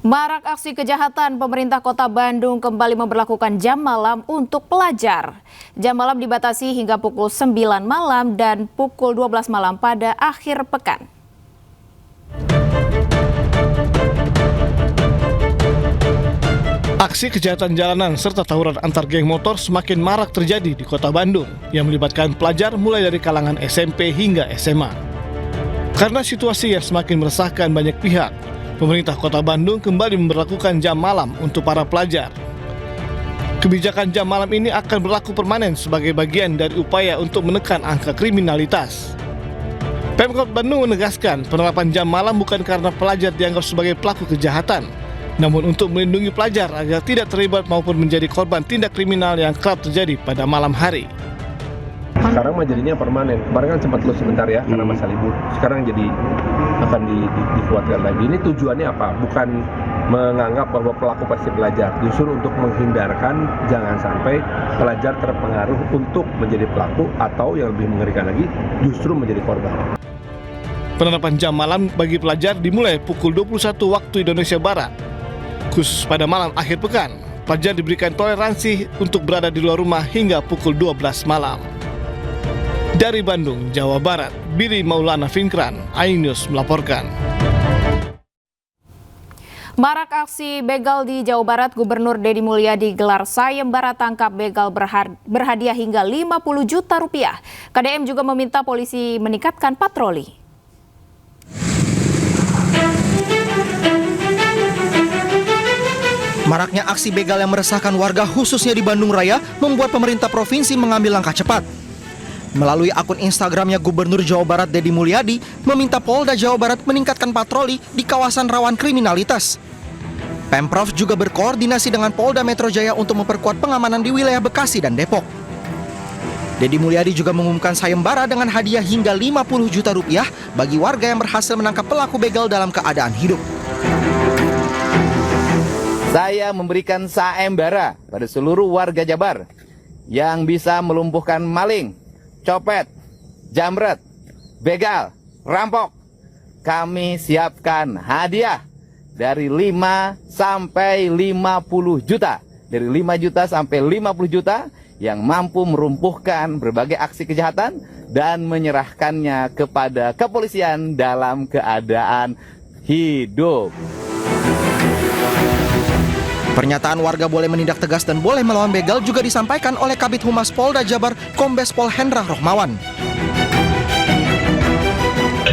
Marak aksi kejahatan, pemerintah Kota Bandung kembali memberlakukan jam malam untuk pelajar. Jam malam dibatasi hingga pukul 9 malam dan pukul 12 malam pada akhir pekan. Aksi kejahatan jalanan serta tawuran antar geng motor semakin marak terjadi di Kota Bandung yang melibatkan pelajar mulai dari kalangan SMP hingga SMA. Karena situasi yang semakin meresahkan banyak pihak, pemerintah Kota Bandung kembali memberlakukan jam malam untuk para pelajar. Kebijakan jam malam ini akan berlaku permanen sebagai bagian dari upaya untuk menekan angka kriminalitas. Pemkot Bandung menegaskan penerapan jam malam bukan karena pelajar dianggap sebagai pelaku kejahatan, namun untuk melindungi pelajar agar tidak terlibat maupun menjadi korban tindak kriminal yang kerap terjadi pada malam hari. Sekarang mah jadinya permanen. Kemarin kan sempat lu sebentar ya karena masa libur. Sekarang jadi akan dikuatkan lagi. Ini tujuannya apa? Bukan menganggap bahwa pelaku pasti pelajar, justru untuk menghindarkan jangan sampai pelajar terpengaruh untuk menjadi pelaku atau yang lebih mengerikan lagi justru menjadi korban. Penerapan jam malam bagi pelajar dimulai pukul 21 waktu Indonesia Barat. Khusus pada malam akhir pekan, pelajar diberikan toleransi untuk berada di luar rumah hingga pukul 12 malam. Dari Bandung, Jawa Barat, Billy Maulana Finkran, iNews melaporkan. Marak aksi begal di Jawa Barat, Gubernur Deddy Mulyadi gelar sayembara tangkap begal berhadiah hingga 50 juta rupiah. KDM juga meminta polisi meningkatkan patroli. Maraknya aksi begal yang meresahkan warga khususnya di Bandung Raya membuat pemerintah provinsi mengambil langkah cepat. Melalui akun Instagramnya, Gubernur Jawa Barat Deddy Mulyadi meminta Polda Jawa Barat meningkatkan patroli di kawasan rawan kriminalitas. Pemprov juga berkoordinasi dengan Polda Metro Jaya untuk memperkuat pengamanan di wilayah Bekasi dan Depok. Deddy Mulyadi juga mengumumkan sayembara dengan hadiah hingga 50 juta rupiah bagi warga yang berhasil menangkap pelaku begal dalam keadaan hidup. Saya memberikan sayembara pada seluruh warga Jabar yang bisa melumpuhkan maling, copet, jamret, begal, rampok. Kami siapkan hadiah dari 5 sampai 50 juta. Dari 5 juta sampai 50 juta yang mampu merumpuhkan berbagai aksi kejahatan dan menyerahkannya kepada kepolisian dalam keadaan hidup. Pernyataan warga boleh menindak tegas dan boleh melawan begal juga disampaikan oleh Kabid Humas Polda Jabar, Kombes Pol Hendra Rohmawan.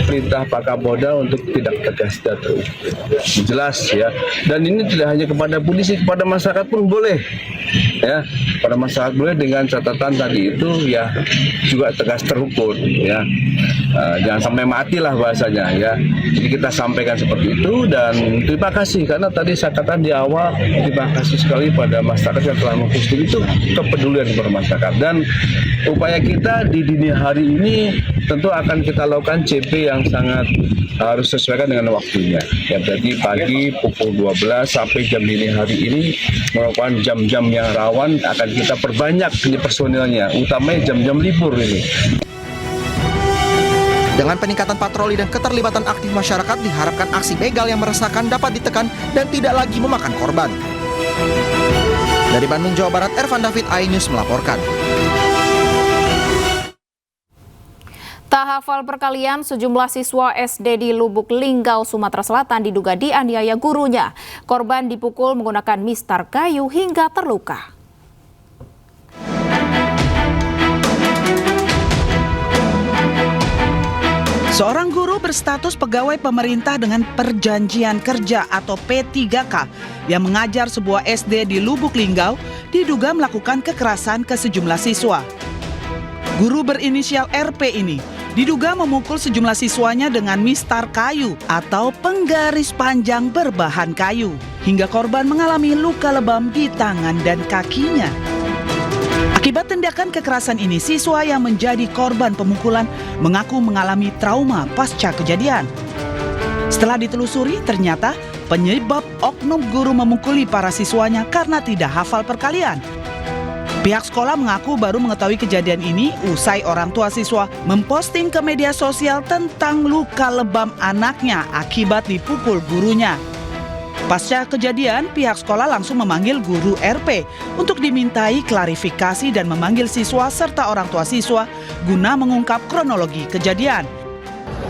Perintah Pak Kapolda untuk tidak tegas dan jelas ya. Dan ini tidak hanya kepada polisi, kepada masyarakat pun boleh. Ya, pada masyarakat boleh dengan catatan tadi itu ya juga tegas terukur ya. Jangan sampai matilah bahasanya ya. Jadi kita sampaikan seperti itu dan terima kasih karena tadi saya katakan di awal terima kasih sekali pada masyarakat yang telah memposting itu kepedulian kepada masyarakat dan upaya kita di dini hari ini tentu akan kita lakukan CP yang sangat harus sesuaikan dengan waktunya. Ya berarti pagi pukul 12 sampai jam dini hari ini merupakan jam-jam yang rawan akan kita perbanyak ini personilnya, utamanya jam-jam libur ini. Dengan peningkatan patroli dan keterlibatan aktif masyarakat, diharapkan aksi begal yang meresahkan dapat ditekan dan tidak lagi memakan korban. Dari Bandung, Jawa Barat, Ervan David, iNews melaporkan. Tak hafal perkalian, sejumlah siswa SD di Lubuk Linggau, Sumatera Selatan diduga dianiaya gurunya. Korban dipukul menggunakan mistar kayu hingga terluka. Seorang guru berstatus pegawai pemerintah dengan perjanjian kerja atau P3K yang mengajar sebuah SD di Lubuk Linggau diduga melakukan kekerasan ke sejumlah siswa. Guru berinisial RP ini diduga memukul sejumlah siswanya dengan mistar kayu atau penggaris panjang berbahan kayu, hingga korban mengalami luka lebam di tangan dan kakinya. Akibat tindakan kekerasan ini, siswa yang menjadi korban pemukulan mengaku mengalami trauma pasca kejadian. Setelah ditelusuri, ternyata penyebab oknum guru memukuli para siswanya karena tidak hafal perkalian. Pihak sekolah mengaku baru mengetahui kejadian ini usai orang tua siswa memposting ke media sosial tentang luka lebam anaknya akibat dipukul gurunya. Pasca kejadian, pihak sekolah langsung memanggil guru RP untuk dimintai klarifikasi dan memanggil siswa serta orang tua siswa guna mengungkap kronologi kejadian.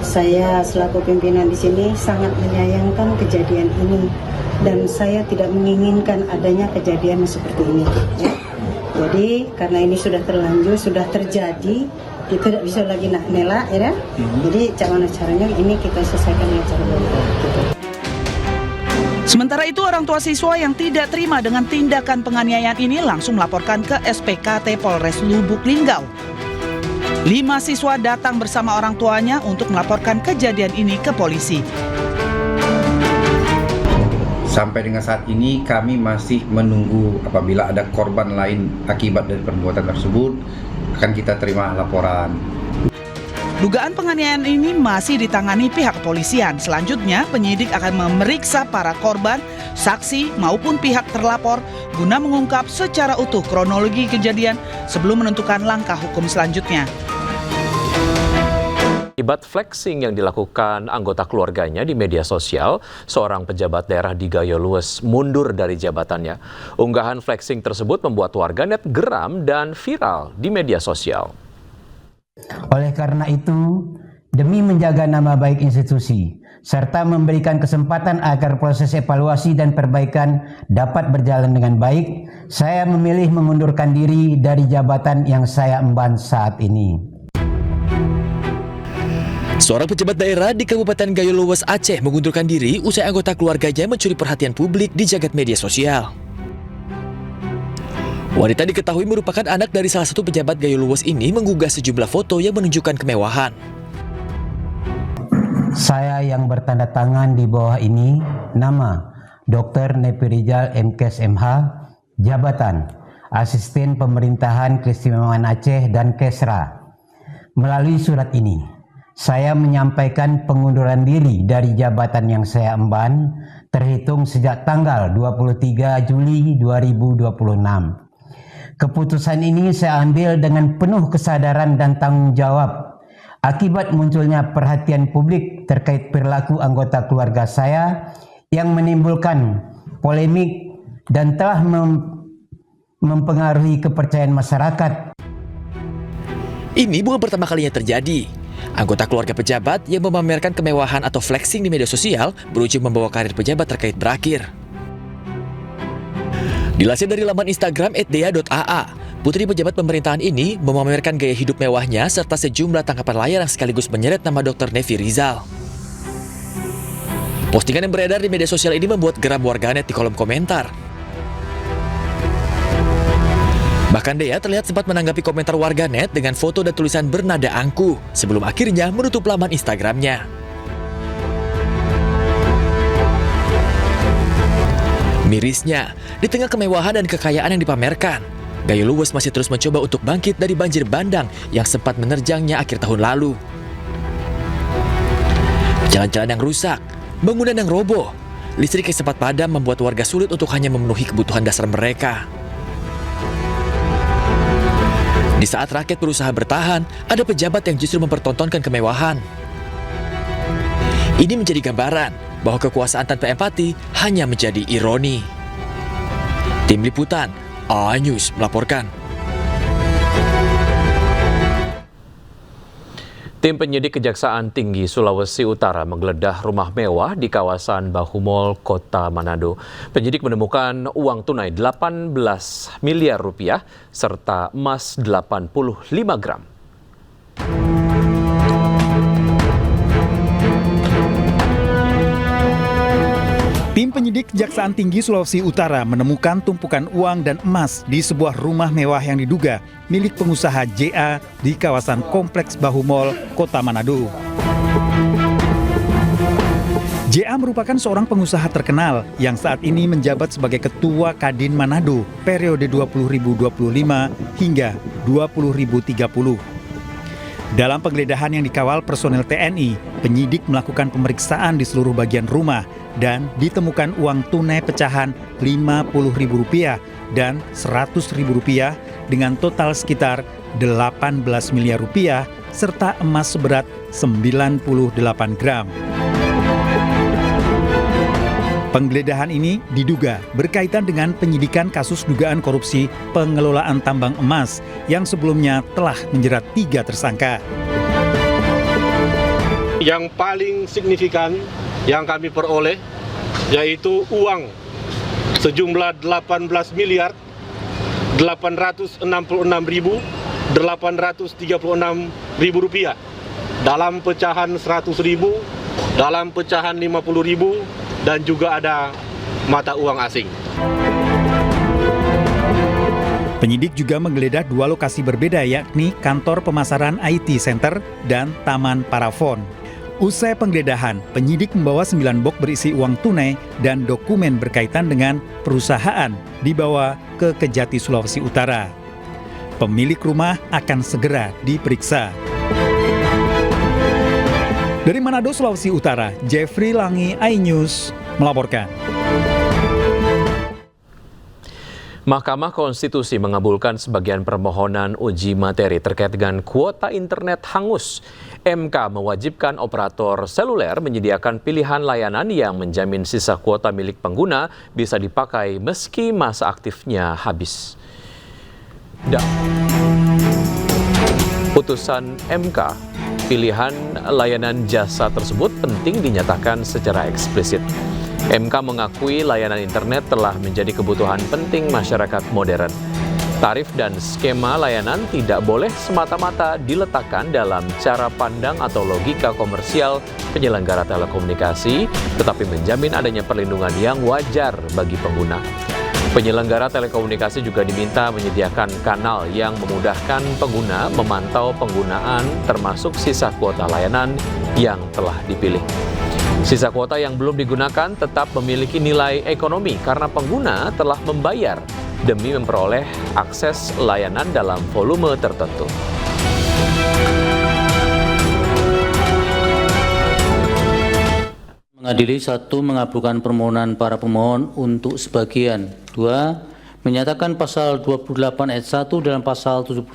Saya selaku pimpinan di sini sangat menyayangkan kejadian ini dan saya tidak menginginkan adanya kejadian seperti ini. Ya. Jadi karena ini sudah terlanjur, sudah terjadi, kita tidak bisa lagi nela, ya. Jadi gimana caranya ini kita selesaikan dengan cara baik. Sementara itu, orang tua siswa yang tidak terima dengan tindakan penganiayaan ini langsung melaporkan ke SPKT Polres Lubuk Linggau. 5 siswa datang bersama orang tuanya untuk melaporkan kejadian ini ke polisi. Sampai dengan saat ini kami masih menunggu apabila ada korban lain akibat dari perbuatan tersebut akan kita terima laporan. Dugaan penganiayaan ini masih ditangani pihak kepolisian. Selanjutnya, penyidik akan memeriksa para korban, saksi maupun pihak terlapor guna mengungkap secara utuh kronologi kejadian sebelum menentukan langkah hukum selanjutnya. Akibat flexing yang dilakukan anggota keluarganya di media sosial, seorang pejabat daerah di Gayo Luwes mundur dari jabatannya. Unggahan flexing tersebut membuat warganet geram dan viral di media sosial. Oleh karena itu, demi menjaga nama baik institusi, serta memberikan kesempatan agar proses evaluasi dan perbaikan dapat berjalan dengan baik, saya memilih mengundurkan diri dari jabatan yang saya emban saat ini. Seorang pejabat daerah di Kabupaten Gayo Luwes, Aceh mengundurkan diri usai anggota keluarganya mencuri perhatian publik di jagat media sosial. Wanita diketahui merupakan anak dari salah satu pejabat Gayo Luwes ini menggugah sejumlah foto yang menunjukkan kemewahan. Saya yang bertanda tangan di bawah ini, nama Dr. Nepi Rizal MKes MH, jabatan Asisten Pemerintahan Keistimewaan Aceh dan Kesra. Melalui surat ini, saya menyampaikan pengunduran diri dari jabatan yang saya emban terhitung sejak tanggal 23 Juli 2026. Keputusan ini saya ambil dengan penuh kesadaran dan tanggung jawab akibat munculnya perhatian publik terkait perilaku anggota keluarga saya yang menimbulkan polemik dan telah mempengaruhi kepercayaan masyarakat. Ini bukan pertama kalinya terjadi. Anggota keluarga pejabat yang memamerkan kemewahan atau flexing di media sosial berujung membawa karir pejabat terkait berakhir. Dilansir dari laman Instagram @dea.aa, putri pejabat pemerintahan ini memamerkan gaya hidup mewahnya serta sejumlah tangkapan layar yang sekaligus menyeret nama Dr. Nepi Rizal. Postingan yang beredar di media sosial ini membuat geram warganet di kolom komentar. Bahkan Dea terlihat sempat menanggapi komentar warganet dengan foto dan tulisan bernada angkuh sebelum akhirnya menutup laman Instagramnya. Mirisnya, di tengah kemewahan dan kekayaan yang dipamerkan, Gayo Luwes masih terus mencoba untuk bangkit dari banjir bandang yang sempat menerjangnya akhir tahun lalu. Jalan-jalan yang rusak, bangunan yang roboh, listrik yang sempat padam membuat warga sulit untuk hanya memenuhi kebutuhan dasar mereka. Di saat rakyat berusaha bertahan, ada pejabat yang justru mempertontonkan kemewahan. Ini menjadi gambaran bahwa kekuasaan tanpa empati hanya menjadi ironi. Tim Liputan, A-News melaporkan. Tim penyidik Kejaksaan Tinggi Sulawesi Utara menggeledah rumah mewah di kawasan Bahumol, Kota Manado. Penyidik menemukan uang tunai 18 miliar rupiah serta emas 85 gram. Tim penyidik Kejaksaan Tinggi Sulawesi Utara menemukan tumpukan uang dan emas di sebuah rumah mewah yang diduga milik pengusaha JA di kawasan Kompleks Bahumol, Kota Manado. JA merupakan seorang pengusaha terkenal yang saat ini menjabat sebagai Ketua Kadin Manado periode 20.025 hingga 20.030. Dalam penggeledahan yang dikawal personel TNI, penyidik melakukan pemeriksaan di seluruh bagian rumah dan ditemukan uang tunai pecahan Rp50.000 dan Rp100.000 dengan total sekitar 18 miliar rupiah serta emas seberat 98 gram. Penggeledahan ini diduga berkaitan dengan penyidikan kasus dugaan korupsi pengelolaan tambang emas yang sebelumnya telah menjerat 3 tersangka. Yang paling signifikan yang kami peroleh yaitu uang sejumlah 18.866.836 rupiah dalam pecahan 100.000, dalam pecahan 50.000, dan juga ada mata uang asing. Penyidik juga menggeledah 2 lokasi berbeda, yakni kantor pemasaran IT Center dan Taman Parafon. Usai penggeledahan, penyidik membawa 9 box berisi uang tunai dan dokumen berkaitan dengan perusahaan dibawa ke Kejati, Sulawesi Utara. Pemilik rumah akan segera diperiksa. Dari Manado, Sulawesi Utara, Jeffrey Langi, iNews melaporkan. Mahkamah Konstitusi mengabulkan sebagian permohonan uji materi terkait dengan kuota internet hangus. MK mewajibkan operator seluler menyediakan pilihan layanan yang menjamin sisa kuota milik pengguna bisa dipakai meski masa aktifnya habis. Putusan MK, pilihan layanan jasa tersebut penting dinyatakan secara eksplisit. MK mengakui layanan internet telah menjadi kebutuhan penting masyarakat modern. Tarif dan skema layanan tidak boleh semata-mata diletakkan dalam cara pandang atau logika komersial penyelenggara telekomunikasi, tetapi menjamin adanya perlindungan yang wajar bagi pengguna. Penyelenggara telekomunikasi juga diminta menyediakan kanal yang memudahkan pengguna memantau penggunaan termasuk sisa kuota layanan yang telah dipilih. Sisa kuota yang belum digunakan tetap memiliki nilai ekonomi karena pengguna telah membayar demi memperoleh akses layanan dalam volume tertentu. Mengadili 1. Mengabulkan permohonan para pemohon untuk sebagian. 2. Menyatakan pasal 28 ayat 1 dalam pasal 71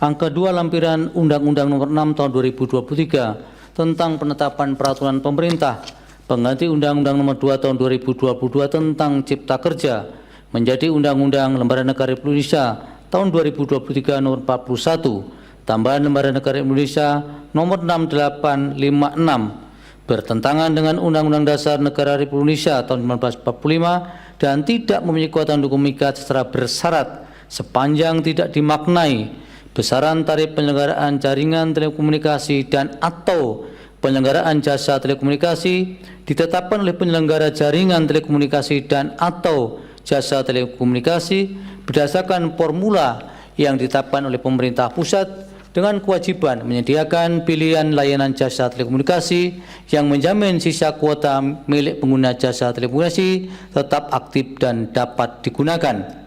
angka 2 lampiran Undang-Undang Nomor 6 Tahun 2023 tentang penetapan peraturan pemerintah pengganti Undang-Undang Nomor 2 Tahun 2022 tentang Cipta Kerja menjadi Undang-Undang Lembaga Negara Republik Indonesia tahun 2023 Nomor 41, tambahan Lembaga Negara Republik Indonesia Nomor 6856, bertentangan dengan Undang-Undang Dasar Negara Republik Indonesia tahun 1945 dan tidak memiliki kekuatan hukum mengikat secara bersyarat sepanjang tidak dimaknai besaran tarif penyelenggaraan jaringan telekomunikasi dan atau penyelenggaraan jasa telekomunikasi ditetapkan oleh penyelenggara jaringan telekomunikasi dan atau jasa telekomunikasi berdasarkan formula yang ditetapkan oleh pemerintah pusat dengan kewajiban menyediakan pilihan layanan jasa telekomunikasi yang menjamin sisa kuota milik pengguna jasa telekomunikasi tetap aktif dan dapat digunakan.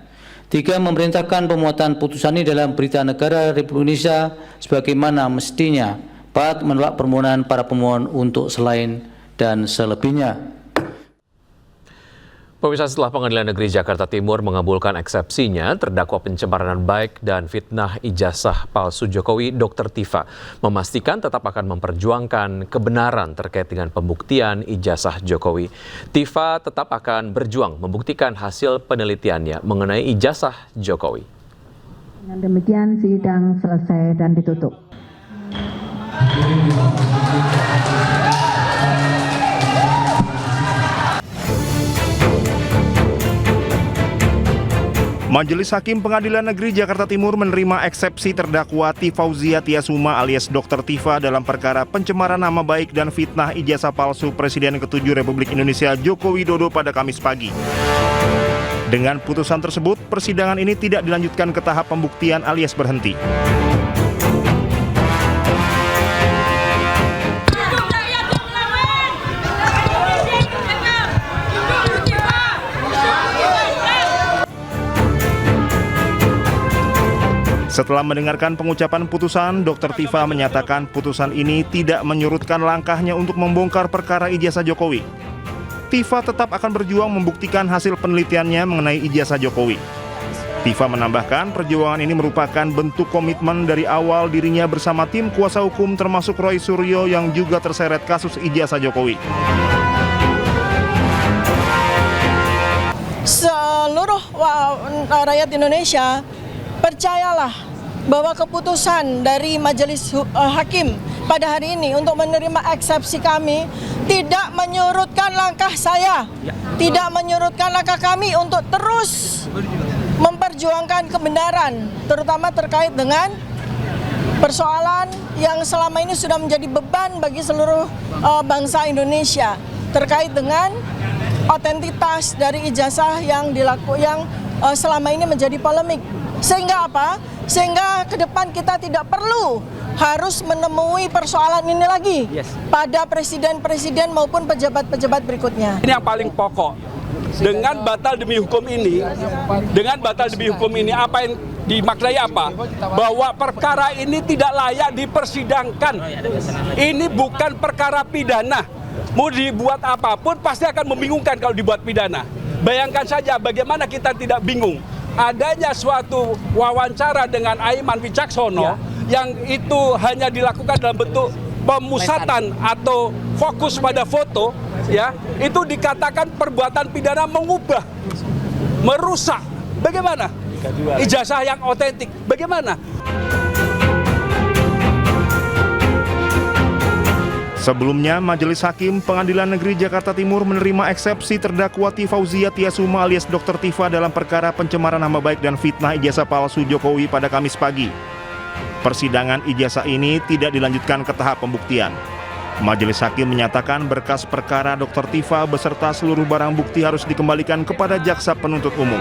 3. Memerintahkan pemuatan putusan ini dalam Berita Negara Republik Indonesia sebagaimana mestinya. 4. Menolak permohonan para pemohon untuk selain dan selebihnya. Pemirsa, setelah Pengadilan Negeri Jakarta Timur mengabulkan eksepsinya, terdakwa pencemaran baik dan fitnah ijazah palsu Jokowi, Dr. Tifa, memastikan tetap akan memperjuangkan kebenaran terkait dengan pembuktian ijazah Jokowi. Tifa tetap akan berjuang membuktikan hasil penelitiannya mengenai ijazah Jokowi. Dengan demikian sidang selesai dan ditutup. Majelis Hakim Pengadilan Negeri Jakarta Timur menerima eksepsi terdakwa Tifauzia Tiasuma alias Dr. Tifa dalam perkara pencemaran nama baik dan fitnah ijazah palsu Presiden ke-7 Republik Indonesia Joko Widodo pada Kamis pagi. Dengan putusan tersebut, persidangan ini tidak dilanjutkan ke tahap pembuktian alias berhenti. Setelah mendengarkan pengucapan putusan, Dr. Tifa menyatakan putusan ini tidak menyurutkan langkahnya untuk membongkar perkara ijazah Jokowi. Tifa tetap akan berjuang membuktikan hasil penelitiannya mengenai ijazah Jokowi. Tifa menambahkan perjuangan ini merupakan bentuk komitmen dari awal dirinya bersama tim kuasa hukum termasuk Roy Suryo yang juga terseret kasus ijazah Jokowi. seluruh rakyat Indonesia, percayalah bahwa keputusan dari Majelis Hakim pada hari ini untuk menerima eksepsi kami tidak menyurutkan langkah saya, tidak menyurutkan langkah kami untuk terus memperjuangkan kebenaran, terutama terkait dengan persoalan yang selama ini sudah menjadi beban bagi seluruh bangsa Indonesia terkait dengan otentitas dari ijazah yang selama ini menjadi polemik. Sehingga apa? Sehingga ke depan kita tidak perlu harus menemui persoalan ini lagi pada presiden-presiden maupun pejabat-pejabat berikutnya. Ini yang paling pokok. Dengan batal demi hukum ini, apa yang dimaknai apa? Bahwa perkara ini tidak layak dipersidangkan. Ini bukan perkara pidana. Mau dibuat apapun pasti akan membingungkan kalau dibuat pidana. Bayangkan saja bagaimana kita tidak bingung. Adanya suatu wawancara dengan Aiman Wicaksono yang itu hanya dilakukan dalam bentuk pemusatan atau fokus pada foto, ya, itu dikatakan perbuatan pidana mengubah, merusak. Bagaimana? Ijazah yang otentik. Bagaimana? Sebelumnya, Majelis Hakim Pengadilan Negeri Jakarta Timur menerima eksepsi terdakwa Tifauzia Tiasuma alias Dr. Tifa dalam perkara pencemaran nama baik dan fitnah ijazah palsu Jokowi pada Kamis pagi. Persidangan ijazah ini tidak dilanjutkan ke tahap pembuktian. Majelis Hakim menyatakan berkas perkara Dr. Tifa beserta seluruh barang bukti harus dikembalikan kepada jaksa penuntut umum.